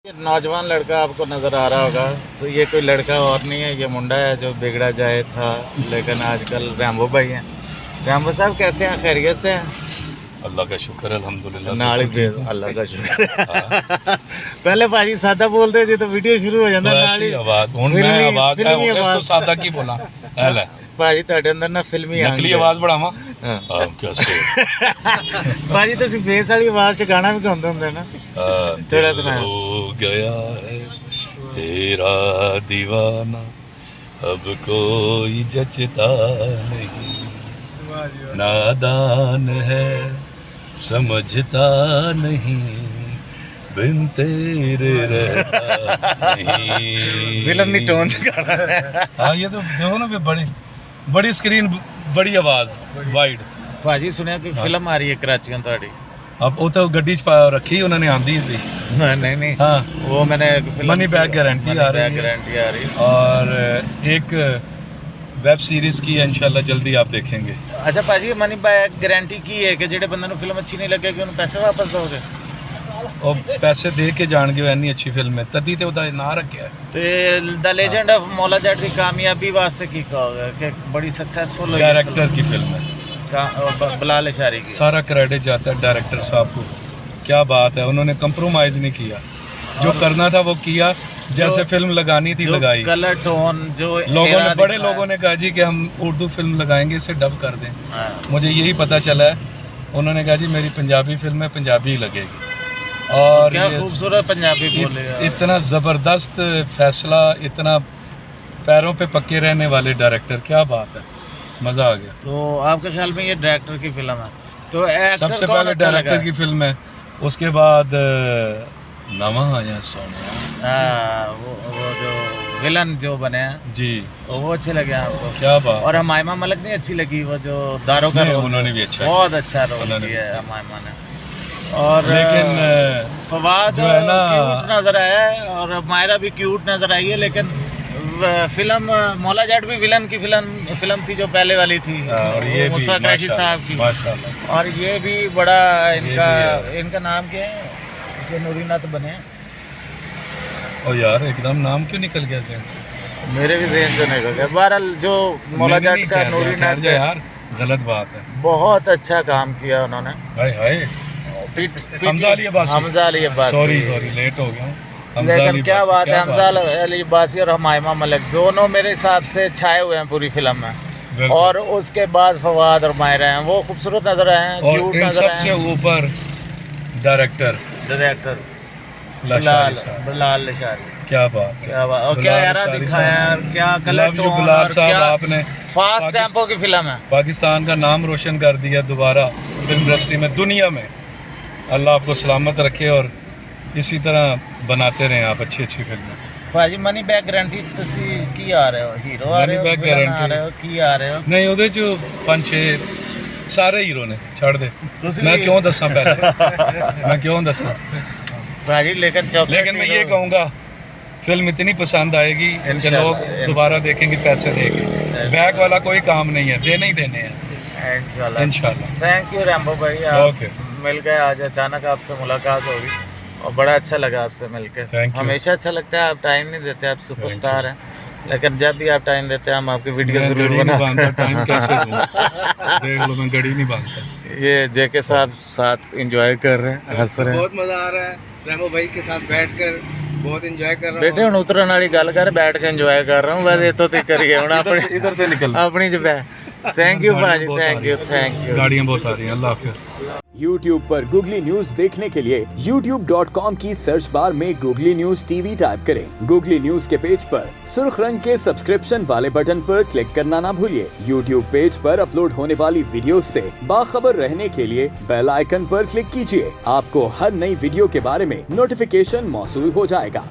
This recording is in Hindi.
नौजवान लड़का आपको नज़र आ रहा होगा, तो ये कोई लड़का और नहीं है, ये मुंडा है जो बिगड़ा जाए था, लेकिन आजकल रैम्बो भाई हैं। रैम्बो साहब कैसे हैं, खैरियत से हैं? अल्लाह का शुक्र है, अल्हम्दुलिल्लाह। नाल ही अल्लाह का शुक्र है। पहले भाजी सादा बोलते जी तो वीडियो शुरू हो जाता नाल ही आवाज हुन मैं आवाज है उस तो सादा की बोला है भाजी ਤੁਹਾਡੇ ਅੰਦਰ ਨਾ ਫਿਲਮੀ नकली आवाज बढ़ावा हाँ। हां कैसे ਭਾਜੀ ਤੁਸੀਂ ਫੇਸ ਵਾਲੀ ਆਵਾਜ਼ ਚ ਗਾਣਾ ਵੀ ਗਾਉਂਦੇ ਹੁੰਦੇ ਨਾ थोड़ा सुनाओ। हो गया है तेरा दीवाना अब कोई जचता नहीं नादान है समझता नहीं बिन तेरे रहता नहीं। फिल्म दी टोन से गाना है। हाँ ये तो देखो ना बड़ी स्क्रीन बड़ी आवाज वाइड। ਭਾਜੀ ਸੁਣਿਆ ਕਿ ਫਿਲਮ ਆ ਰਹੀ ਹੈ ਕਰਾਚੀੋਂ ਤੁਹਾਡੀ। अब वो तो गड्डी च रखी उन्होंने आंदी थी। नहीं नहीं हाँ वो मैंने मनी बैक गारंटी आ रही है और एक वेब सीरीज की है इंशाल्लाह जल्दी आप देखेंगे। अच्छा भाजी मनी बैक गारंटी की है कि जेडे बंदे नु फिल्म अच्छी नहीं लगेगी उन्हें पैसे वापस दोगे? और पैसे दे के जान गए इन्नी अच्छी फिल्म है तदी ते ओदा ना रखा है। ते the legend of Maula Jatt की कामयाबी वास्ते की कहोगे कि बड़ी सक्सेसफुल हुई? डायरेक्टर की फिल्म है, बिलाल अशारी की सारा क्रेडिट जाता है डायरेक्टर साहब को। क्या बात है, उन्होंने कंप्रोमाइज नहीं किया, जो करना था वो किया, जैसे फिल्म लगानी थी लगाई। कलर टोन जो लोगों ने बड़े लोगों ने कहा जी कि हम उर्दू फिल्म लगाएंगे इसे डब कर दें। मुझे यही पता चला है, उन्होंने कहा जी मेरी पंजाबी फिल्म है पंजाबी ही लगेगी। और क्या खूबसूरत पंजाबी बोले, इतना जबरदस्त फैसला, इतना पैरों पे पक्के रहने वाले डायरेक्टर, क्या बात है, मजा आ गया। तो आपके ख्याल में ये डायरेक्टर की फिल्म है? तो सबसे पहले डायरेक्टर की फिल्म है, उसके बाद नवा आया सोना, वो जो विलन जो बने हैं जी वो अच्छे लगे आपको? क्या बात। और हमायमा मलिक नहीं अच्छी लगी, वो जो दारों का रोल, उन्होंने भी अच्छा बहुत अच्छा रोल किया है हमायमा ने। और लेकिन फवाद जो है ना क्यूट नजर आया है और मायरा भी क्यूट नजर आई है, लेकिन फिल्म मौला जट भी विलन की फिल्म थी जो पहले वाली थी, और ये मुस्तफा कुरैशी साहब की माशाल्लाह। और ये भी बड़ा इनका नाम क्या है जो नूरीनाथ बने? ओ यार एकदम नाम क्यों निकल गया ज़हन से? मेरे भी ज़हन से निकल गया। बहरहाल जो मौला जट का नूरीनाथ यार गलत बात है, बहुत अच्छा काम किया उन्होंने। हाय हाय हमजा अली अब्बासी, सॉरी लेट हो गया। लेकिन क्या बात है, हमजा अली अब्बासी और हमायमा मलिक दोनों मेरे हिसाब से छाए हुए हैं पूरी फिल्म में। और उसके बाद फवाद और मायरा हैं, वो खूबसूरत नजर आए हैं, क्यूट नजर आए हैं। सबसे ऊपर डायरेक्टर बिलाल अशारी, क्या बात, क्या बात। और क्या यारा दिखाया यार, क्या कलर टोन, और क्या आपने फास्ट टेम्पो की फिल्म है। पाकिस्तान का नाम रोशन कर दिया दोबारा फिल्म इंडस्ट्री में, दुनिया में। अल्लाह आपको सलामत रखे और इसी तरह बनाते रहे आप अच्छी फिल्में। भाजी मनी बैक गारंटी ਤੁਸੀਂ ਕੀ ਆ ਰਹੇ ਹੋ, ਹੀਰੋ ਆ ਰਹੇ ਹੋ, बैक विलन आ रहे हो, ਕੀ ਆ ਰਹੇ ਹੋ? नहीं ਉਹਦੇ ਚ 5-6 ਸਾਰੇ ਹੀਰੋ ਨੇ, ਛੱਡ ਦੇ मैं क्यों दसा पहले मैं क्यों दसा भाजी लेकिन मैं ये कहूँगा फिल्म इतनी पसंद आएगी कि लोग दोबारा देखेंगे पैसे देके। बैक वाला कोई काम नहीं है, देने ही देने हैं इंशाल्लाह। थैंक यू रैम्बो भाई, ओके मिल गए आज, अचानक आपसे मुलाकात होगी और बड़ा अच्छा लगा आपसे मिलकर। हमेशा अच्छा लगता है, आप टाइम नहीं देते, आप सुपरस्टार हैं, लेकिन जब भी आप टाइम देते हैं हम आपकी वीडियो जरूर बनाते हैं। टाइम कैसे दूं? देख लो मैं गड़ी नहीं बांधता। ये जेके साहब साथ एंजॉय कर रहे हैं, हंस रहे हैं, बहुत मजा आ रहा है रैम्बो भाई के साथ बैठकर, बहुत एंजॉय कर रहा हूं। बेटे हुण उतरन वाली गल कर, बैठ के एंजॉय कर रहा हूँ बस, इतों तक करिए हुण अपनी इधर से निकल अपनी जगह। थैंक यू भाजी, थैंक यू गाड़ियाँ बहुत आ रही हैं। अल्लाह हाफिज़। YouTube पर गूगली न्यूज देखने के लिए youtube.com की सर्च बार में गूगली न्यूज टीवी टाइप करें। गूगली न्यूज के पेज पर सुर्ख रंग के सब्सक्रिप्शन वाले बटन पर क्लिक करना ना भूलिए। YouTube पेज पर अपलोड होने वाली वीडियोस से बाखबर रहने के लिए बेल आइकन पर क्लिक कीजिए। आपको हर नई वीडियो के बारे में नोटिफिकेशन मौसूल हो जाएगा।